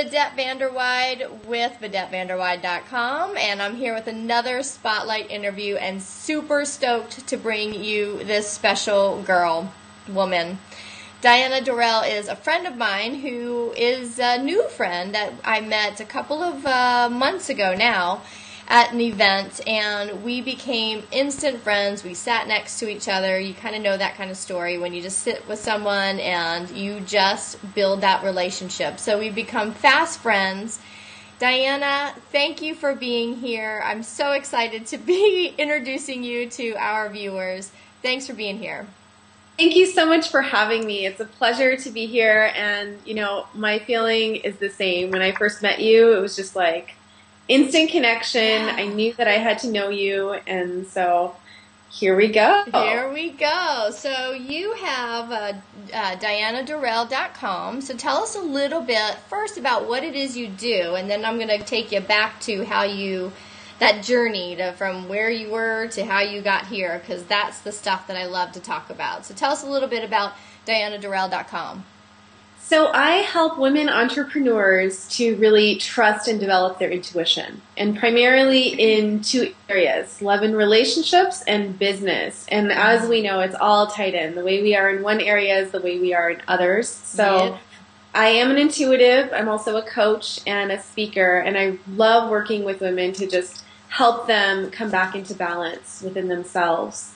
Vidette Vanderweide with VidetteVanderweide.com, and I'm here with another Spotlight interview and super stoked to bring you this special woman. Diana Dorell is a friend of mine who is a new friend that I met a couple of months ago now at an event, and we became instant friends. We sat next to each other. You kind of know that kind of story when you just sit with someone and you just build that relationship. So we've become fast friends. Diana, thank you for being here. I'm so excited to be introducing you to our viewers. Thanks for being here. Thank you so much for having me. It's a pleasure to be here, and you know, my feeling is the same. When I first met you, it was just like instant connection. Yeah. I knew that I had to know you, and so here we go. Here we go. So you have DianaDorell.com. So tell us a little bit first about what it is you do, and then I'm going to take you back to how that journey from where you were to how you got here, because that's the stuff that I love to talk about. So tell us a little bit about DianaDorell.com. So I help women entrepreneurs to really trust and develop their intuition, and primarily in two areas: love and relationships and business. And as we know, it's all tied in. The way we are in one area is the way we are in others. So yeah. I am an intuitive. I'm also a coach and a speaker, and I love working with women to just help them come back into balance within themselves.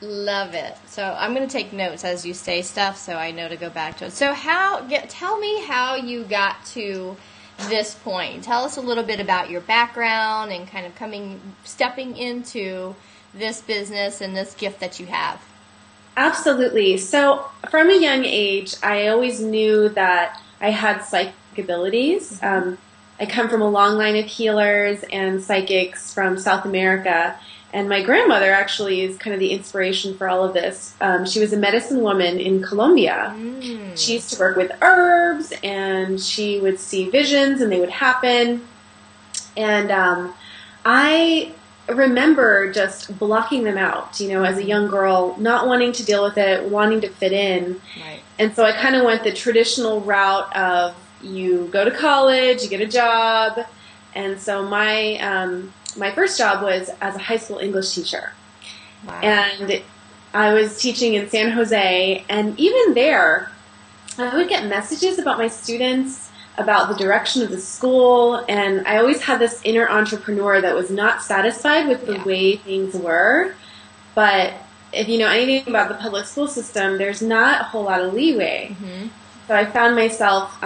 Love it. So I'm going to take notes as you say stuff so I know to go back to it. So tell me how you got to this point. Tell us a little bit about your background and kind of stepping into this business and this gift that you have. Absolutely. So from a young age, I always knew that I had psychic abilities. I come from a long line of healers and psychics from South America. And my grandmother actually is kind of the inspiration for all of this. She was a medicine woman in Colombia. She used to work with herbs, and she would see visions, and they would happen. And I remember just blocking them out, you know, as a young girl, not wanting to deal with it, wanting to fit in. Right. And so I kind of went the traditional route of you go to college, you get a job. And so my first job was as a high school English teacher. Wow. And I was teaching in San Jose, and even there, I would get messages about my students, about the direction of the school, and I always had this inner entrepreneur that was not satisfied with the way things were. But if you know anything about the public school system, there's not a whole lot of leeway. So I found myself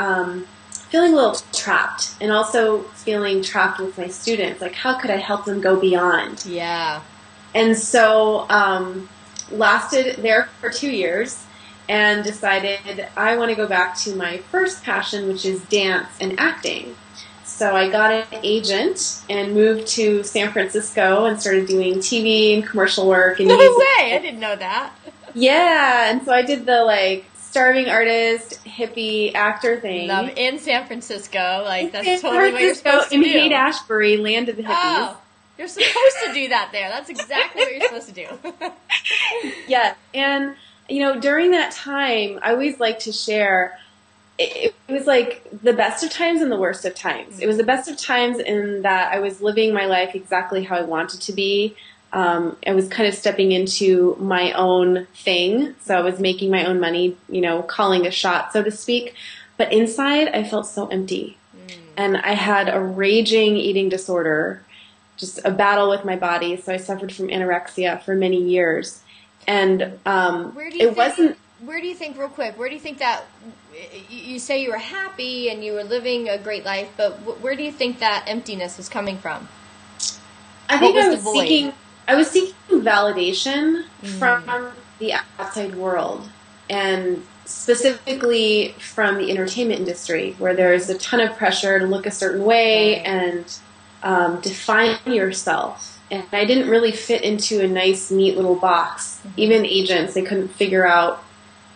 feeling a little trapped, and also feeling trapped with my students. Like, how could I help them go beyond? Yeah. And so lasted there for 2 years and decided I want to go back to my first passion, which is dance and acting. So I got an agent and moved to San Francisco and started doing TV and commercial work. And no way! I didn't know that. Yeah, and so I did the starving artist, hippie actor thing. Love in San Francisco. That's totally what you're supposed to do. In Haight-Ashbury, land of the hippies. Oh, you're supposed to do that there. That's exactly what you're supposed to do. Yeah, and you know, during that time, I always like to share. It was like the best of times and the worst of times. It was the best of times in that I was living my life exactly how I wanted to be. I was kind of stepping into my own thing, so I was making my own money, you know, calling a shot, so to speak. But inside, I felt so empty. And I had a raging eating disorder, just a battle with my body, so I suffered from anorexia for many years. And Where do you think, real quick, where do you think that, you say you were happy and you were living a great life, but where do you think that emptiness was coming from? I think I was seeking validation from the outside world, and specifically from the entertainment industry, where there's a ton of pressure to look a certain way and define yourself. And I didn't really fit into a nice, neat little box. Even agents, they couldn't figure out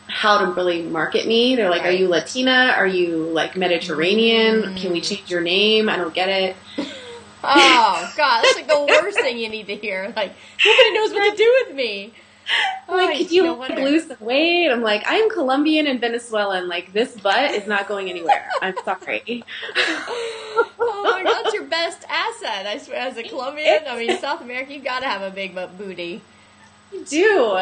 how to really market me. They're like, are you Latina? Are you Mediterranean? Can we change your name? I don't get it. Oh, God, that's the worst thing you need to hear. Nobody knows what to do with me. Like, could you lose some weight? I'm like, I'm Colombian and Venezuelan. Like, this butt is not going anywhere. I'm sorry. Oh my God, that's your best asset. I swear, as a Colombian, I mean, South America, you got to have a big booty. You do.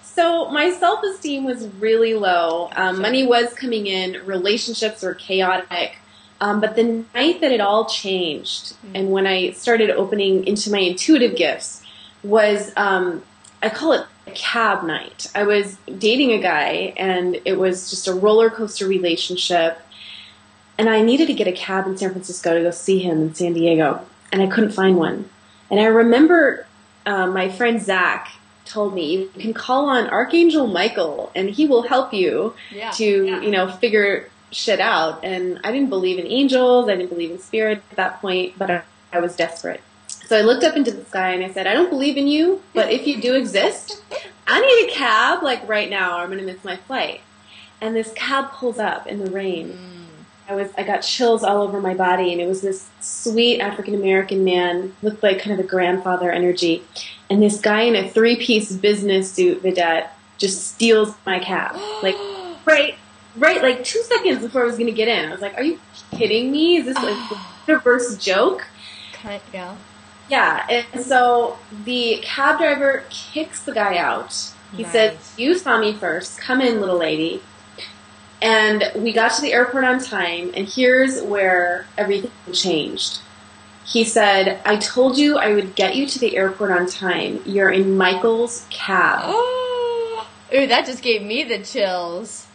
So my self-esteem was really low. Money was coming in. Relationships were chaotic. But the night that it all changed, and when I started opening into my intuitive gifts, was, I call it a cab night. I was dating a guy, and it was just a roller coaster relationship. And I needed to get a cab in San Francisco to go see him in San Diego, and I couldn't find one. And I remember my friend Zach told me, you can call on Archangel Michael, and he will help you to figure shit out. And I didn't believe in angels. I didn't believe in spirit at that point, but I was desperate. So I looked up into the sky and I said, I don't believe in you, but if you do exist, I need a cab like right now or I'm going to miss my flight. And this cab pulls up in the rain. I got chills all over my body, and it was this sweet African-American man, looked like kind of a grandfather energy. And this guy in a 3-piece business suit, Vidette, just steals my cab. Like, right, like 2 seconds before I was going to get in. I was like, are you kidding me? Is this like a reverse joke? Yeah. Yeah, and so the cab driver kicks the guy out. He says, you saw me first. Come in, little lady. And we got to the airport on time, and here's where everything changed. He said, I told you I would get you to the airport on time. You're in Michael's cab. Oh, ooh, that just gave me the chills.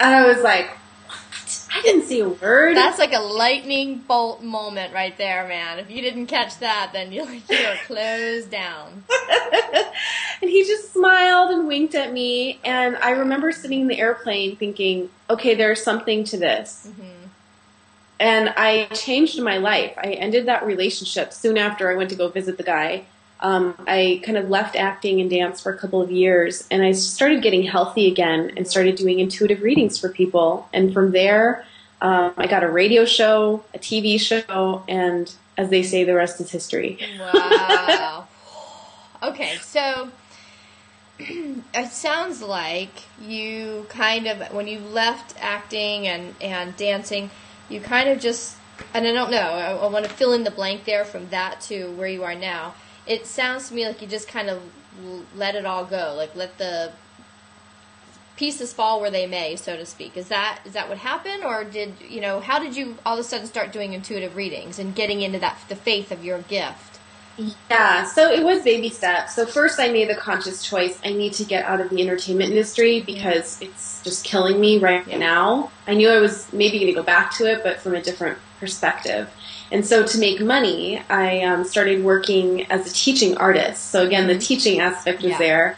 And I was like, what? I didn't see a word. That's like a lightning bolt moment right there, man. If you didn't catch that, then you're closed down. And he just smiled and winked at me. And I remember sitting in the airplane thinking, okay, there's something to this. Mm-hmm. And I changed my life. I ended that relationship soon after I went to go visit the guy. I kind of left acting and dance for a couple of years, and I started getting healthy again and started doing intuitive readings for people. And from there, I got a radio show, a TV show, and as they say, the rest is history. Wow. Okay, so it sounds like you kind of, when you left acting and dancing, you kind of just, and I don't know, I want to fill in the blank there from that to where you are now. It sounds to me like you just kind of let it all go, like let the pieces fall where they may, so to speak. Is that what happened, or how did you all of a sudden start doing intuitive readings and getting into the faith of your gift? Yeah, so it was baby steps. So first I made the conscious choice, I need to get out of the entertainment industry because it's just killing me right now. I knew I was maybe going to go back to it, but from a different perspective. And so to make money, I started working as a teaching artist. So again, the teaching aspect was there.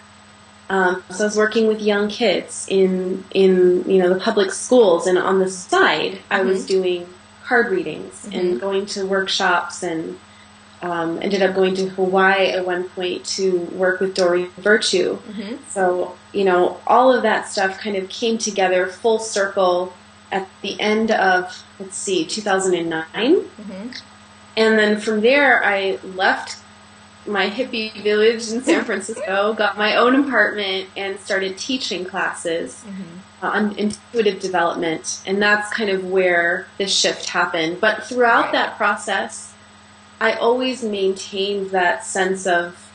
So I was working with young kids in the public schools, and on the side, I was doing card readings and going to workshops, and ended up going to Hawaii at one point to work with Doreen Virtue. So all of that stuff kind of came together full circle at the end of 2009. And then from there, I left my hippie village in San Francisco, got my own apartment, and started teaching classes on intuitive development. And that's kind of where the shift happened. But throughout that process, I always maintained that sense of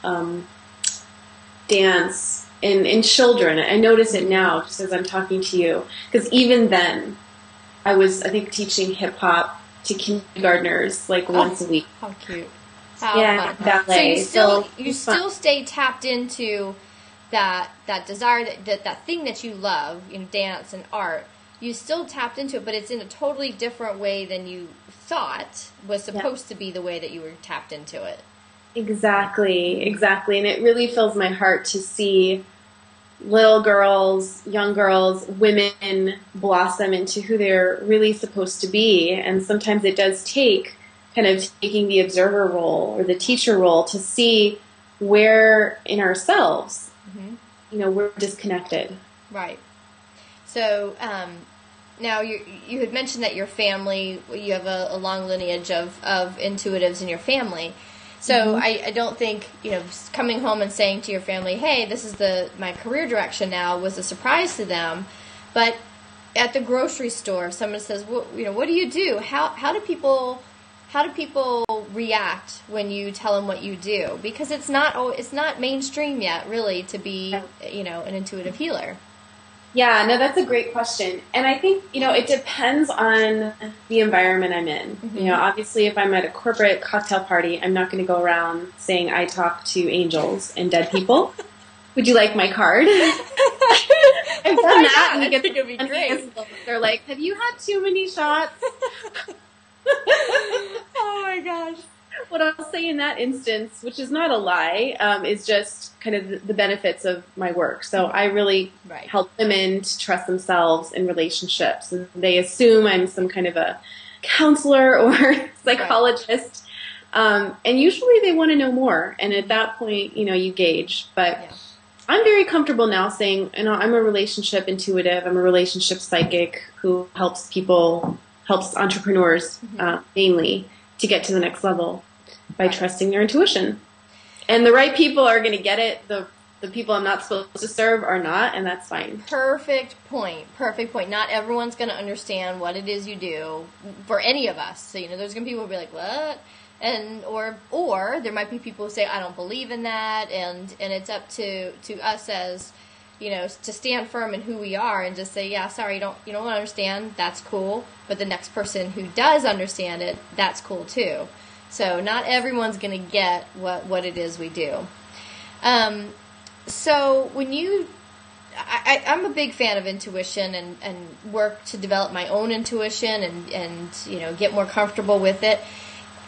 dance in children. I notice it now just as I'm talking to you. Because even then, I was, I think, teaching hip-hop to kindergartners once a week. How cute. How fun. Ballet. So you still stay tapped into that desire, that thing that you love, dance and art. You still tapped into it, but it's in a totally different way than you thought was supposed to be the way that you were tapped into it. Exactly. And it really fills my heart to see little girls, young girls, women blossom into who they're really supposed to be. And sometimes it does take kind of taking the observer role or the teacher role to see where in ourselves, we're disconnected. Right. So now you had mentioned that your family, you have a long lineage of intuitives in your family. So I don't think, coming home and saying to your family, hey, this is my career direction now, was a surprise to them. But at the grocery store, if someone says, well, what do you do? How do people react when you tell them what you do? Because it's not mainstream yet, really, to be, an intuitive healer. Yeah, no, that's a great question. And I think, it depends on the environment I'm in. Mm-hmm. Obviously, if I'm at a corporate cocktail party, I'm not going to go around saying I talk to angels and dead people. Would you like my card? I've done that. And I think it'd be great. They're like, have you had too many shots? Oh my gosh. What I'll say in that instance, which is not a lie, is just kind of the benefits of my work. So I really help women to trust themselves in relationships. And they assume I'm some kind of a counselor or psychologist. And usually they want to know more. And at that point, you gauge. But I'm very comfortable now saying, I'm a relationship intuitive. I'm a relationship psychic who helps entrepreneurs mainly to get to the next level by trusting their intuition. And the right people are going to get it. The people I'm not supposed to serve are not, and that's fine. Perfect point. Not everyone's going to understand what it is you do for any of us. So, there's going to be people who be like, what? And or there might be people who say, I don't believe in that, and it's up to us as, to stand firm in who we are and just say, yeah, sorry, you don't understand, that's cool. But the next person who does understand it, that's cool too. So not everyone's going to get what it is we do. So when I'm a big fan of intuition and work to develop my own intuition and get more comfortable with it.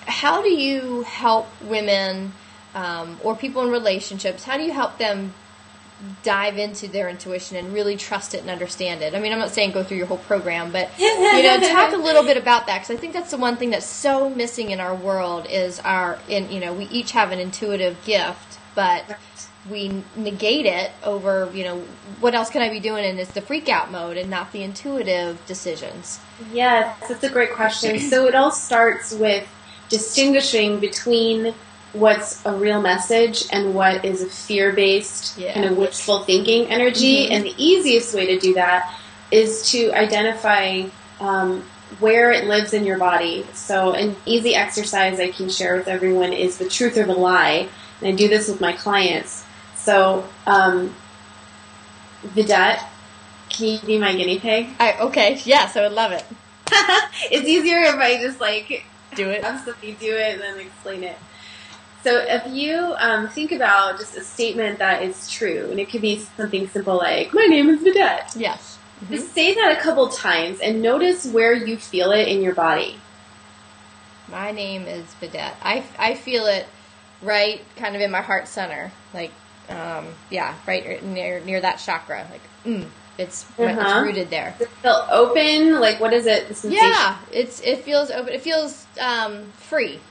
How do you help women or people in relationships? How do you help them dive into their intuition and really trust it and understand it? I mean, I'm not saying go through your whole program, but talk a little bit about that, because I think that's the one thing that's so missing in our world is we each have an intuitive gift, but we negate it over what else can I be doing, and it's the freak out mode and not the intuitive decisions. Yes, that's a great question. So it all starts with distinguishing between what's a real message and what is a fear-based kind of wishful thinking energy. And the easiest way to do that is to identify where it lives in your body. So an easy exercise I can share with everyone is the truth or the lie. And I do this with my clients. So Vidette, can you be my guinea pig? Okay, yes, I would love it. It's easier if I just do it. Have somebody do it and then explain it. So if you think about just a statement that is true, and it could be something simple like, my name is Vidette. Yes. Mm-hmm. Just say that a couple times and notice where you feel it in your body. My name is Vidette. I feel it right kind of in my heart center. Right near that chakra. It's rooted there. Does it feel open? What is it? The sensation? Yeah, it feels open. It feels free.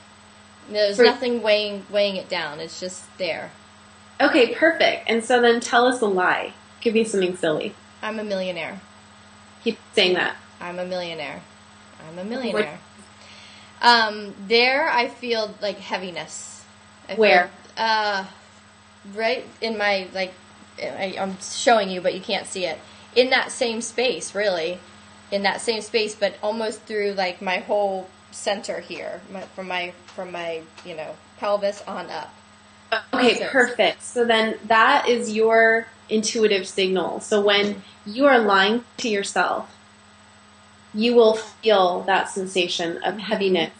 There's nothing weighing it down. It's just there. Okay, perfect. And so then tell us a lie. Give me something silly. I'm a millionaire. Keep saying that. I'm a millionaire. There I feel heaviness. Where? Right in my, I'm showing you, but you can't see it. In that same space, really. In that same space, but almost through, my whole center here, from my pelvis on up. Okay, perfect. So then that is your intuitive signal. So when you are lying to yourself, you will feel that sensation of heaviness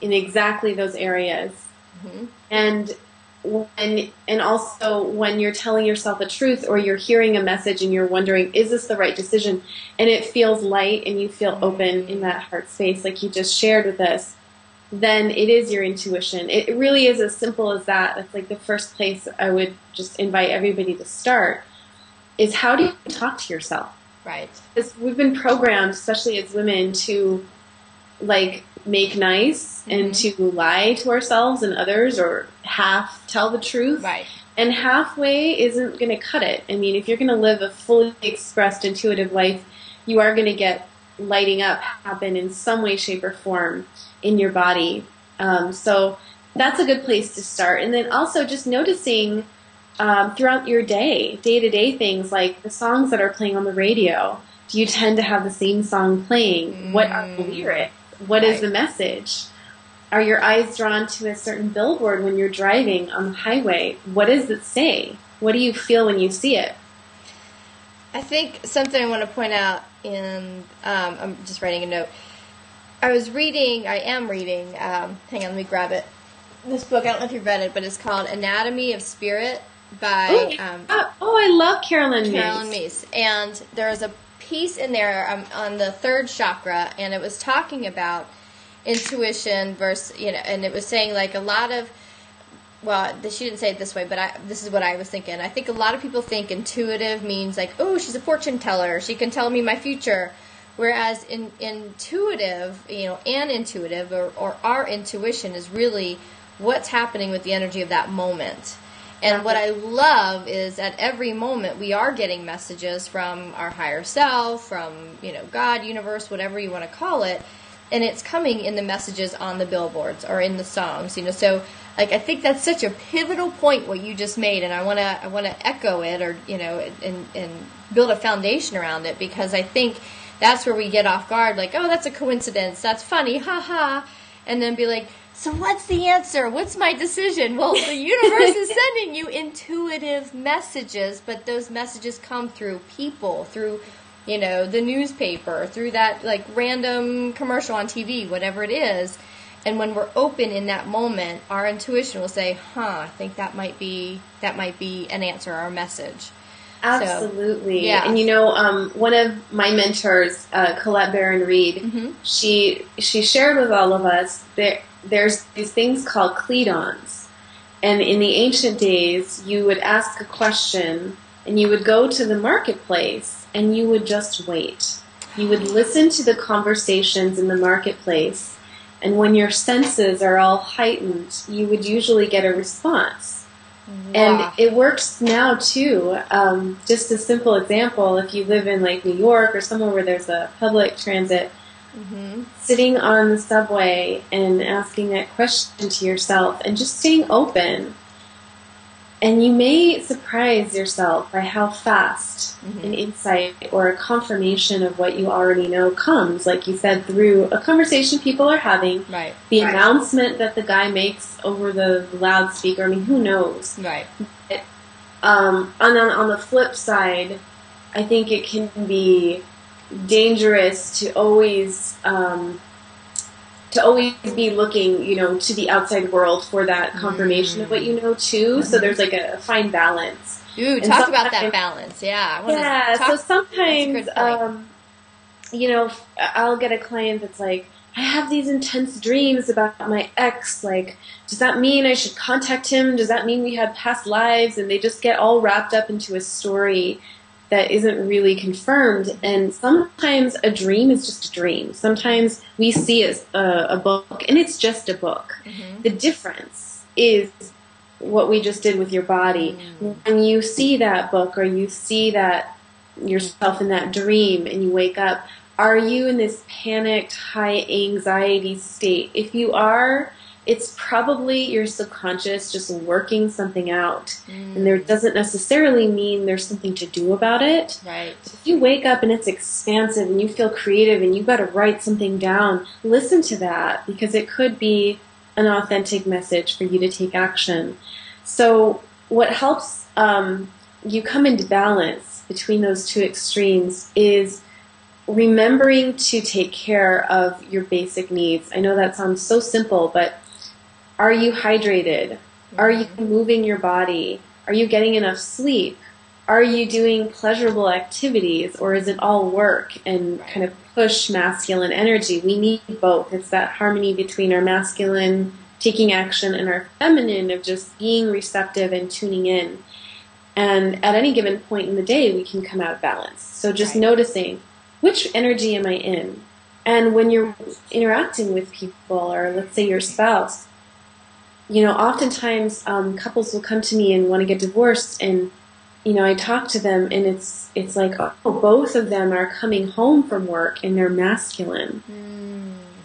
in exactly those areas. Mm-hmm. And also when you're telling yourself a truth or you're hearing a message and you're wondering, is this the right decision? And it feels light and you feel open in that heart space like you just shared with us, then it is your intuition. It really is as simple as that. That's the first place I would just invite everybody to start is how do you talk to yourself? Right. Because we've been programmed, especially as women, to make nice and to lie to ourselves and others or half tell the truth. Right. And halfway isn't going to cut it. I mean, if you're going to live a fully expressed intuitive life, you are going to get lighting up happen in some way, shape, or form in your body. So that's a good place to start. And then also just noticing throughout your day-to-day things like the songs that are playing on the radio. Do you tend to have the same song playing? What are the lyrics? What is the message? Are your eyes drawn to a certain billboard when you're driving on the highway? What does it say? What do you feel when you see it? I think something I want to point out I'm just writing a note. I am reading, hang on, let me grab it. This book, I don't know if you've read it, but it's called Anatomy of Spirit by... I love Carolyn Meese. And there's a piece in there on the third chakra, and it was talking about intuition versus, and it was saying like a lot of, well, she didn't say it this way, but this is what I was thinking. I think a lot of people think intuitive means like, oh, she's a fortune teller. She can tell me my future. Whereas intuitive, and intuitive or our intuition is really what's happening with the energy of that moment. And what I love is at every moment we are getting messages from our higher self, from, God, universe, whatever you want to call it. And it's coming in the messages on the billboards or in the songs, So, like, I think that's such a pivotal point what you just made, and I want to echo it, or and build a foundation around it, because I think that's where we get off guard, like, oh, that's a coincidence, that's funny, haha, and then be like, so what's the answer? What's my decision? Well, the universe is sending you intuitive messages, but those messages come through people, through the newspaper, through that like random commercial on TV, whatever it is. And when we're open in that moment, our intuition will say, I think that might be an answer or a message. Absolutely. So, yeah. And one of my mentors, Colette Barron-Reed, she shared with all of us that there's these things called cledons. And in the ancient days, you would ask a question and you would go to the marketplace and you would just wait. You would listen to the conversations in the marketplace, and when your senses are all heightened, you would usually get a response. Wow. And it works now too. Just a simple example, if you live in like New York or somewhere where there's a public transit, sitting on the subway and asking that question to yourself and just staying open. And you may surprise yourself by how fast an insight or a confirmation of what you already know comes, like you said, through a conversation people are having, the announcement that the guy makes over the loudspeaker. I mean, who knows? Right. But, on the flip side, I think it can be dangerous to always be looking, to the outside world for that confirmation of what you know too. So there's like a fine balance. Ooh, talk about that balance. Yeah. So sometimes, I'll get a client that's like, I have these intense dreams about my ex. Like, does that mean I should contact him? Does that mean we had past lives? And they just get all wrapped up into a story that isn't really confirmed. And sometimes a dream is just a dream. Sometimes we see a book, and it's just a book. The difference is what we just did with your body. When you see that book or you see that yourself in that dream and you wake up, are you in this panicked, high anxiety state? If you are, it's probably your subconscious just working something out. And there doesn't necessarily mean there's something to do about it. Right. So if you wake up and it's expansive and you feel creative and you've got to write something down, listen to that, because it could be an authentic message for you to take action. So what helps you come into balance between those two extremes is remembering to take care of your basic needs. I know that sounds so simple, but are you hydrated? Are you moving your body? Are you getting enough sleep? Are you doing pleasurable activities, or is it all work and kind of push masculine energy? We need both. It's that harmony between our masculine taking action and our feminine of just being receptive and tuning in. And at any given point in the day, we can come out of balance. So just noticing, which energy am I in? And when you're interacting with people, or let's say your spouse, oftentimes couples will come to me and want to get divorced, and I talk to them, and it's like, oh, both of them are coming home from work and they're masculine.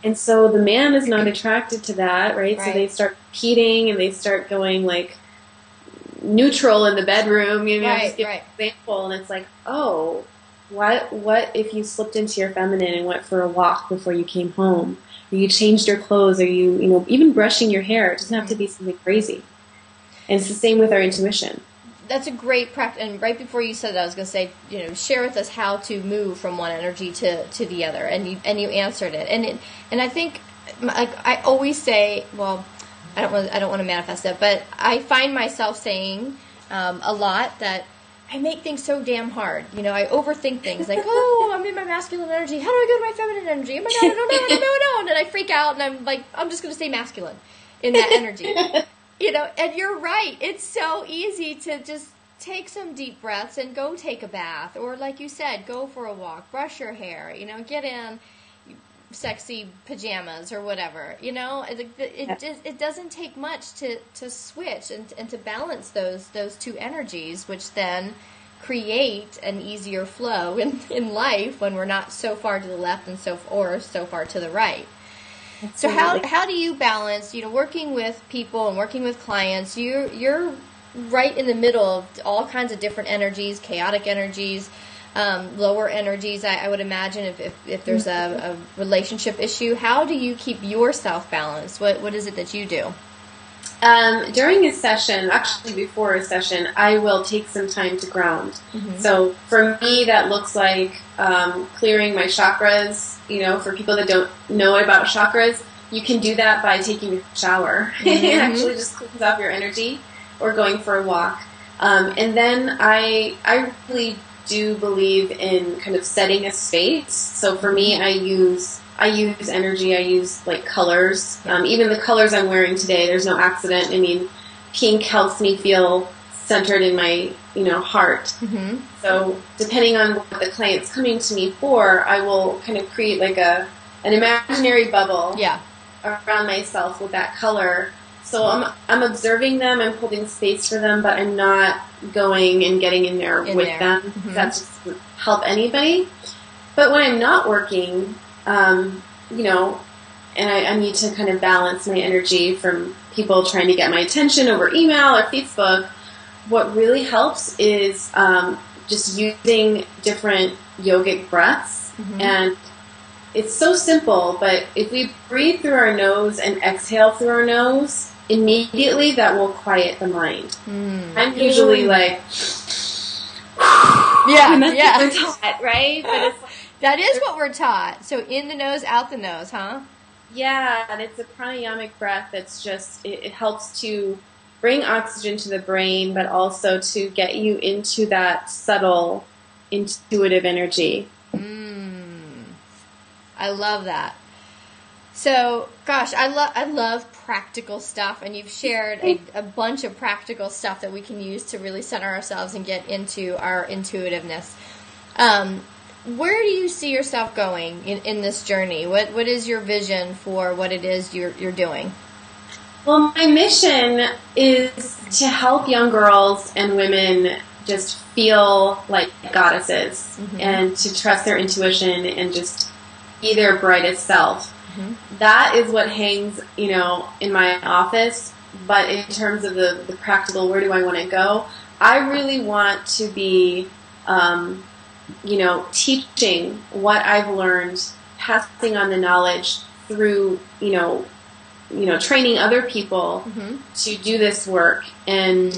And so the man is not attracted to that, right? Right. So they start competing and they start going like neutral in the bedroom. You know, Right, just give right. an example, and it's like, oh, what if you slipped into your feminine and went for a walk before you came home? Or you changed your clothes, or you know, even brushing your hair. It doesn't have to be something crazy. And it's the same with our intuition. That's a great practice. And right before you said that, I was going to say, you know, share with us how to move from one energy to the other. And you answered it. And I think, I always say, well, I don't want to manifest it, but I find myself saying a lot that I make things so damn hard. You know, I overthink things like, oh, I'm in my masculine energy. How do I go to my feminine energy? Oh my God, I don't know. And I freak out, and I'm like, I'm just going to stay masculine in that energy. You know, and you're right. It's so easy to just take some deep breaths and go take a bath. Or like you said, go for a walk, brush your hair, you know, get in sexy pajamas or whatever. You know, it doesn't take much to switch and to balance those two energies, which then create an easier flow in life when we're not so far to the left and so far to the right. So how do you balance, you know, working with people and working with clients? You're right in the middle of all kinds of different energies, chaotic energies, lower energies. I would imagine if there's a relationship issue, how do you keep yourself balanced? What is it that you do? During a session, actually before a session, I will take some time to ground. Mm-hmm. So for me, that looks like clearing my chakras. You know, for people that don't know about chakras, you can do that by taking a shower. Mm-hmm. It actually just cleans up your energy, or going for a walk. And then I really do believe in kind of setting a space. So for me, I use energy. I use like colors. Even the colors I'm wearing today, there's no accident. I mean, pink helps me feel centered in my, you know, heart. Mm-hmm. So depending on what the client's coming to me for, I will kind of create like an imaginary bubble around myself with that color. So I'm observing them, I'm holding space for them, but I'm not going and getting in there with them. Mm-hmm. That just doesn't help anybody. But when I'm not working, you know, and I need to kind of balance my energy from people trying to get my attention over email or Facebook, what really helps is just using different yogic breaths. Mm-hmm. And it's so simple, but if we breathe through our nose and exhale through our nose, immediately that will quiet the mind. I'm usually like, and that's what we're taught, right? But it's like, that is what we're taught. So in the nose, out the nose, huh? Yeah, and it's a pranayamic breath that's just, it helps to bring oxygen to the brain, but also to get you into that subtle, intuitive energy. I love that. So, gosh, I love practical stuff, and you've shared a bunch of practical stuff that we can use to really center ourselves and get into our intuitiveness. Where do you see yourself going in this journey? What is your vision for what it is you're doing? Well, my mission is to help young girls and women just feel like goddesses, mm-hmm. and to trust their intuition and just be their brightest self. Mm-hmm. That is what hangs, you know, in my office. But in terms of the practical, where do I want to go? I really want to be, you know, teaching what I've learned, passing on the knowledge through, you know, training other people mm-hmm. to do this work, and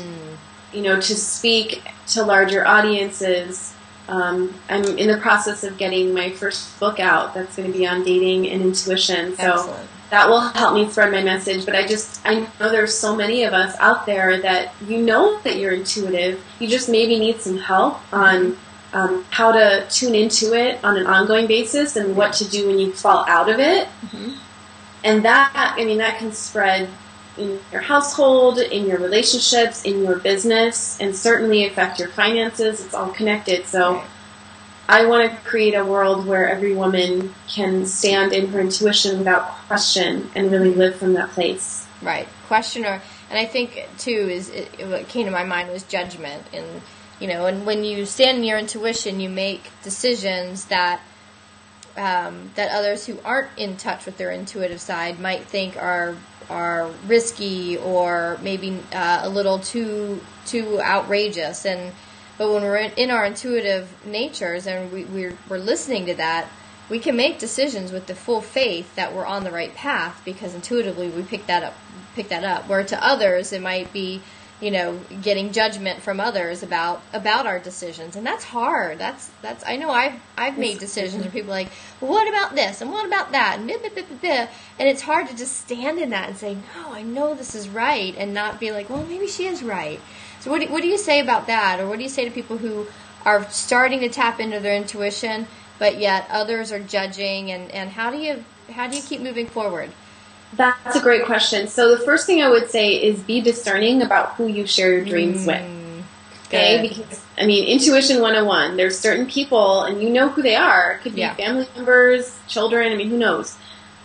you know, to speak to larger audiences. I'm in the process of getting my first book out. That's going to be on dating and intuition. So Excellent. That will help me spread my message. But I know there's so many of us out there that you know that you're intuitive. You just maybe need some help on how to tune into it on an ongoing basis and what to do when you fall out of it. Mm-hmm. And that can spread in your household, in your relationships, in your business, and certainly affect your finances. It's all connected. So right. I want to create a world where every woman can stand in her intuition without question and really live from that place. Right. And I think, too, what came to my mind was judgment. And, you know, and when you stand in your intuition, you make decisions that that others who aren't in touch with their intuitive side might think are risky or maybe a little too outrageous. But when we're in our intuitive natures and we're listening to that, we can make decisions with the full faith that we're on the right path because intuitively we pick that up. Where to others it might be, getting judgment from others about our decisions, and that's hard. That's I know I've made decisions where people are like, well, what about this and what about that, and and it's hard to just stand in that and say, no, I know this is right, and not be like, well, maybe she is right. So what do you say about that, or what do you say to people who are starting to tap into their intuition, but yet others are judging, and how do you keep moving forward? That's a great question. So the first thing I would say is be discerning about who you share your dreams with. Okay? Because, intuition 101, there's certain people, and you know who they are. It could be family members, children, who knows,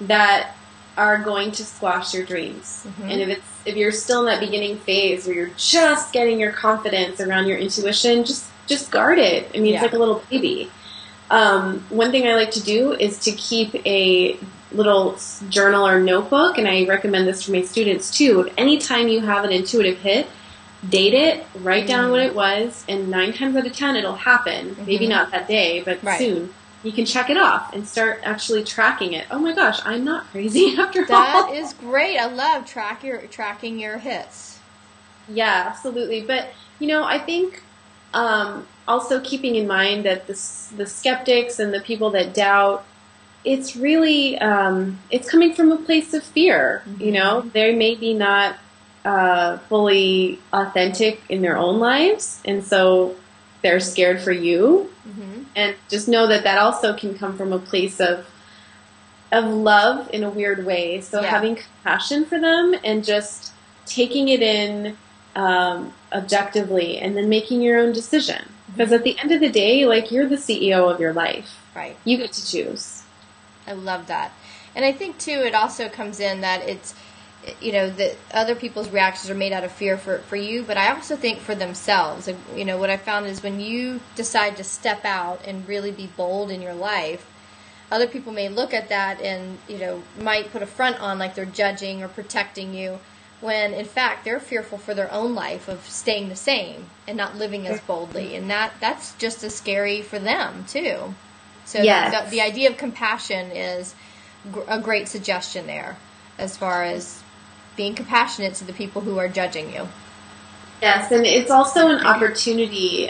that are going to squash your dreams. Mm-hmm. And if you're still in that beginning phase where you're just getting your confidence around your intuition, just guard it. It's like a little baby. One thing I like to do is to keep a little journal or notebook, and I recommend this for my students too. Anytime you have an intuitive hit, date it, write down what it was, and 9 times out of 10 it'll happen. Mm-hmm. Maybe not that day, but soon. You can check it off and start actually tracking it. Oh my gosh, I'm not crazy after all. That is great. I love tracking your hits. Yeah, absolutely. But, I think also keeping in mind that the skeptics and the people that doubt, it's really, it's coming from a place of fear. Mm-hmm. They may be not fully authentic in their own lives, and so they're scared for you. Mm-hmm. And just know that also can come from a place of love in a weird way. So having compassion for them and just taking it in objectively, and then making your own decision. Because at the end of the day, you're the CEO of your life. Right. You get to choose. I love that. And I think, too, it also comes in that it's, that other people's reactions are made out of fear for you, but I also think for themselves. What I found is when you decide to step out and really be bold in your life, other people may look at that and, might put a front on like they're judging or protecting you, when in fact they're fearful for their own life of staying the same and not living as boldly. And that's just as scary for them, too. So the idea of compassion is a great suggestion there, as far as being compassionate to the people who are judging you. Yes, and it's also an opportunity.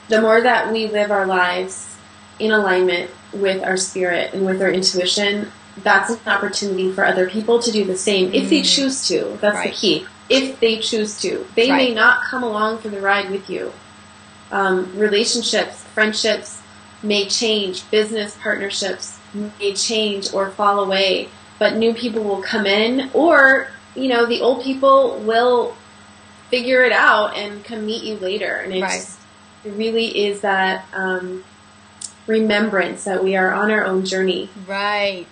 The more that we live our lives in alignment with our spirit and with our intuition, that's an opportunity for other people to do the same, if they choose to. That's the key. If they choose to. They may not come along for the ride with you. Relationships, friendships may change. Business partnerships may change or fall away. But new people will come in, or, the old people will figure it out and come meet you later. And it really is that remembrance that we are on our own journey. Right.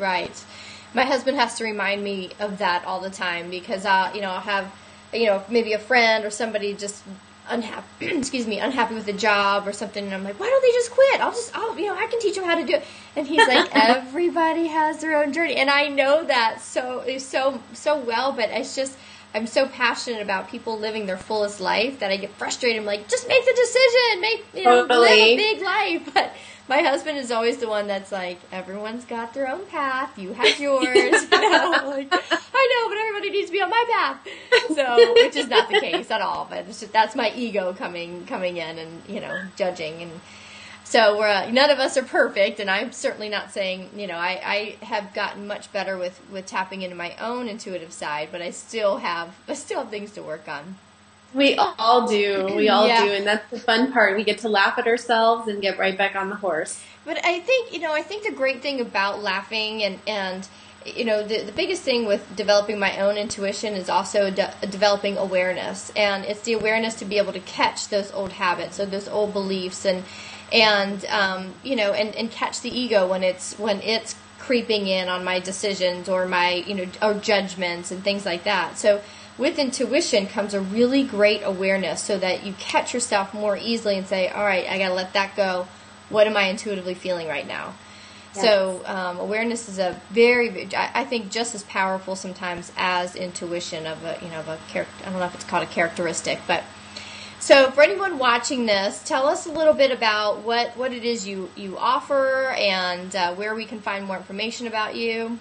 My husband has to remind me of that all the time, because I'll have, maybe a friend or somebody just unhappy with a job or something, and I'm like, why don't they just quit? I can teach them how to do it. And he's like, everybody has their own journey, and I know that so well, but it's just, I'm so passionate about people living their fullest life that I get frustrated. I'm like, just make the decision, live a big life. But my husband is always the one that's like, everyone's got their own path. You have yours. I know, but everybody needs to be on my path. So, which is not the case at all. But it's just, that's my ego coming in and judging. And so none of us are perfect. And I'm certainly not saying I have gotten much better with tapping into my own intuitive side, but I still have things to work on. We all do. We all do. And that's the fun part. We get to laugh at ourselves and get right back on the horse. But I think, the great thing about laughing and the biggest thing with developing my own intuition is also developing awareness. And it's the awareness to be able to catch those old habits or those old beliefs and catch the ego when it's creeping in on my decisions or my, or judgments and things like that. So with intuition comes a really great awareness so that you catch yourself more easily and say, all right, I got to let that go. What am I intuitively feeling right now? Yes. So awareness is a very, I think, just as powerful sometimes as intuition of a, of a character. I don't know if it's called a characteristic, but so for anyone watching this, tell us a little bit about what it is you offer and where we can find more information about you.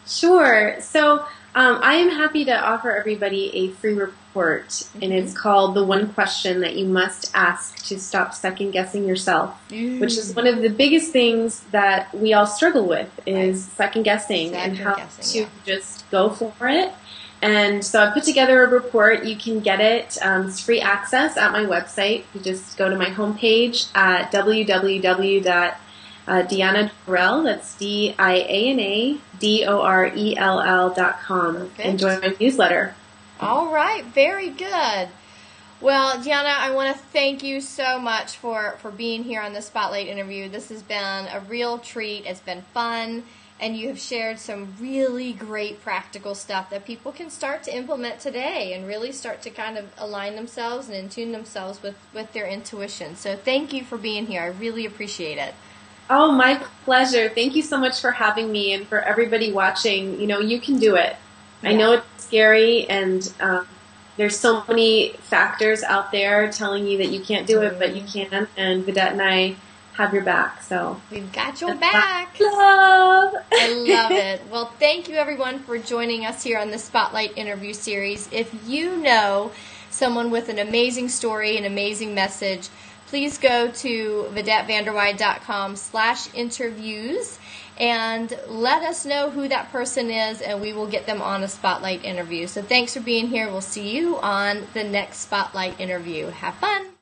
Sure. So I am happy to offer everybody a free report, and it's called The One Question That You Must Ask to Stop Second Guessing Yourself, which is one of the biggest things that we all struggle with is second guessing and how to just go for it. And so I put together a report. You can get it. It's free access at my website. You just go to my homepage at www.Diana Dorell, that's DianaDorell.com, and join my newsletter. All right, very good. Well, Diana, I want to thank you so much for being here on the Spotlight interview. This has been a real treat. It's been fun, and you have shared some really great practical stuff that people can start to implement today and really start to kind of align themselves and in tune themselves with their intuition. So thank you for being here. I really appreciate it. Oh, my pleasure. Thank you so much for having me, and for everybody watching. You can do it. Yeah. I know it's scary, and there's so many factors out there telling you that you can't do it, but you can, and Vidette and I have your back. So we've got your back. Love. I love it. Well, thank you everyone for joining us here on the Spotlight interview series. If you know someone with an amazing story, an amazing message, please go to VidetteVanderweide.com/interviews and let us know who that person is, and we will get them on a Spotlight interview. So thanks for being here. We'll see you on the next Spotlight interview. Have fun.